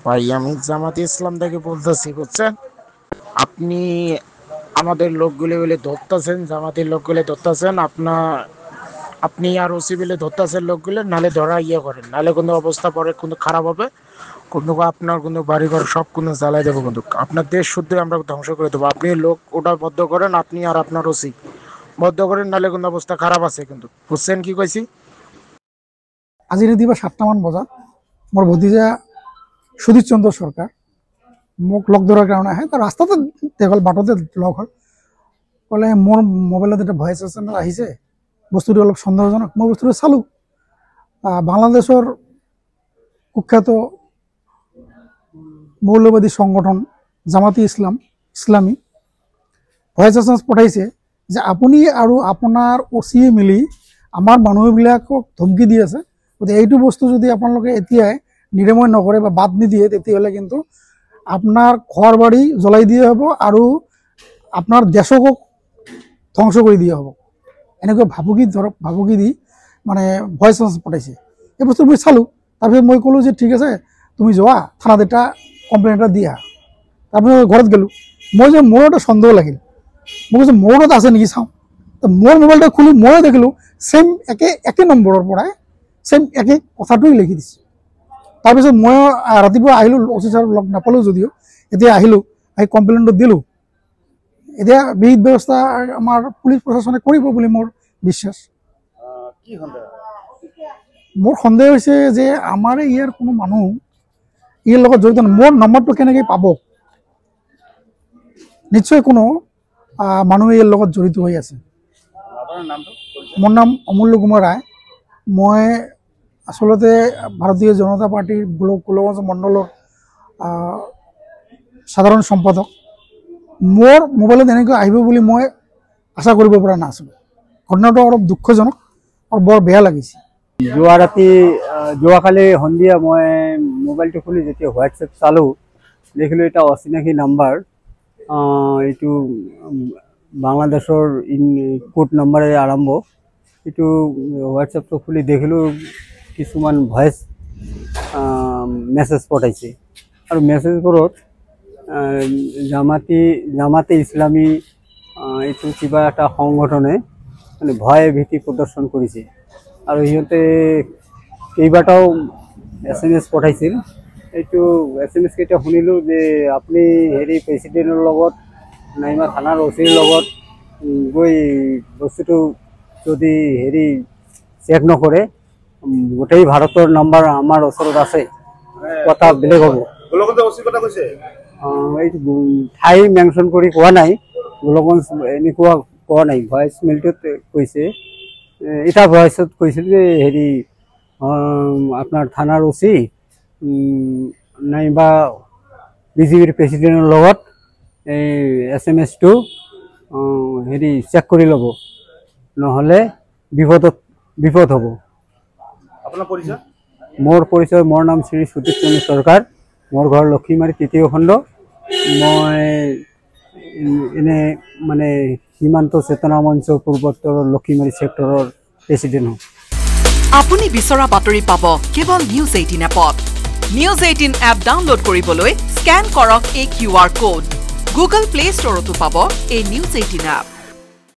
ভাই আমি জামাতে ইসলাম থেকে বলতেছি, বুঝছেন? আপনি আমাদের লোকগুলি বলে ধরতেছেন, জামাতের লোকগুলি ধরতেছেন, আপনি আর ওসি বলে ধরতেছেন লোকগুলো, নালে ধরা করেন, নালে কোনো অবস্থা পরে কিন্তু খারাপ হবে, কিন্তু আপনার কোনো বাড়িঘর সব কোনো জ্বালাই দেবো, কিন্তু আপনার দেশ শুদ্ধ আমরা ধ্বংস করে দেবো। আপনি লোক ওটা বদ্ধ করেন, আপনি আর আপনার ওসি বদ্ধ করেন, নালে কোনো অবস্থা খারাপ আছে কিন্তু, বুঝছেন কি কইছি? আজি ৰাতিপুৱা 7টামান বজাত মোৰ ভতিজা সুধীৰ চন্দ্ৰ সৰকাৰ মোক লগ ধৰাৰ কাৰণে আহে। তাৰ ৰাস্তাতে দেখাল, বাটতে লগ হ'ল, ক'লে মোৰ মোবাইলত এটা ভইচ চেনেল আহিছে, বস্তুটো অলপ সন্দেহজনক। মই বস্তুটো চালোঁ। বাংলাদেশৰ কুখ্যাত মৌলবাদী সংগঠন জামাতে ইছলামী ভইচ চেনেল পঠাইছে যে আপুনি আৰু আপোনাৰ অচিয়ে মিলি আমাৰ মানুহবিলাকক ধমকি দি আছে, গতিকে এইটো বস্তু যদি আপোনালোকে এতিয়াই নিৰাময় নকৰে বা বাদ নিদিয়ে, তেতিয়াহ'লে কিন্তু আপোনাৰ ঘৰ বাৰী জ্বলাই দিয়া হ'ব আৰু আপোনাৰ দেশকো ধ্বংস কৰি দিয়া হ'ব। এনেকৈ ভাবুকি দি মানে ভইচ মেছেজ পঠাইছে। এই বস্তু মই চালোঁ। তাৰপিছত মই ক'লোঁ যে ঠিক আছে, তুমি যোৱা থানাত এটা কমপ্লেইন এটা দিয়া। তাৰপিছত ঘৰত গ'লোঁ। মই যে মোৰ এটা সন্দেহ লাগিল, মই কৈছোঁ মোৰ তাত আছে নেকি চাওঁ। তো মোৰ মোবাইলটা খুলি ময়ো দেখিলোঁ ছেইম একে নম্বৰৰ পৰাই ছেইম একে কথাটোৱে লিখি দিছে। তাৰপিছত মই ৰাতিপুৱা আহিলোঁ, অচি ছাৰ লগ নাপালোঁ যদিও, এতিয়া আহিলোঁ, আহি কমপ্লেইনটো দিলোঁ। এতিয়া বিহিত ব্যৱস্থা আমাৰ পুলিচ প্ৰশাসনে কৰিব বুলি মোৰ বিশ্বাস। মোৰ সন্দেহ হৈছে যে আমাৰ ইয়াৰ কোনো মানুহ ইয়াৰ লগত জড়িত নহয়। মোৰ নম্বৰটো কেনেকৈ পাব? নিশ্চয় কোনো মানুহে ইয়াৰ লগত জড়িত হৈ আছে। মোৰ নাম অমূল্য কুমাৰ ৰায়। মই আচলতে ভাৰতীয় জনতা পাৰ্টিৰ গোলকগঞ্জ মণ্ডলৰ সাধাৰণ সম্পাদক। মোৰ মোবাইলত এনেকৈ আহিব বুলি মই আশা কৰিব পৰা নাছিলোঁ। ঘটনাটো অলপ দুঃখজনক আৰু বৰ বেয়া লাগিছে। যোৱাকালি সন্ধিয়া মই মোবাইলটো খুলি যেতিয়া হোৱাটছএপ চালোঁ, দেখিলোঁ এটা অচিনাকি নাম্বাৰ, এইটো বাংলাদেশৰ কোড নাম্বাৰে আৰম্ভ। এইটো হোৱাটছএপটো খুলি দেখিলোঁ কিছুমান ভইচ মেছেজ পঠাইছে, আৰু মেছেজবোৰত জামাতে ইছলামী এইটো কিবা এটা সংগঠনে মানে ভয় ভীতি প্ৰদৰ্শন কৰিছে। আৰু সিহঁতে কেইবাটাও SMS পঠাইছিল। এইটো SMS কেইটা শুনিলোঁ যে আপুনি প্ৰেচিডেণ্টৰ লগত নাইবা থানাৰ অচিৰ লগত গৈ বস্তুটো যদি চেক নকৰে, গোটেই ভাৰতৰ নাম্বাৰ আমাৰ ওচৰত আছে, কথা বেলেগ হ'ব। এইটো ঠাই মেনশ্যন কৰি কোৱা নাই, গোলকগঞ্জ এনেকুৱা কোৱা নাই। ভইচ মেইলটোত কৈছে, এটা ভইচত কৈছিল যে আপোনাৰ থানাৰ অচি নাইবা বিজেপিৰ প্ৰেচিডেণ্টৰ লগত এই SMS-টো চেক কৰি ল'ব, নহ'লে বিপদ হ'ব। মোৰ পৰিচয়, মোৰ নাম শ্ৰী সুধীৰ চন্দ্ৰ সৰকাৰ, মোৰ ঘৰ লক্ষীমাৰী ৩য় খণ্ড। মই এনে মানে সীমান্ত চেতনা মঞ্চ পূৰ্বোত্তৰ লক্ষীমাৰী ছেক্টৰৰ প্ৰেচিডেণ্ট হওঁ। আপুনি বিচৰা বাতৰি পাব কেৱল নিউজ 18 এপত। নিউজ 18 এপ ডাউনলোড কৰিবলৈ স্কেন কৰক এই QR কোড। গুগল প্লে ষ্টৰতো পাব এই নিউজ 18 এপ।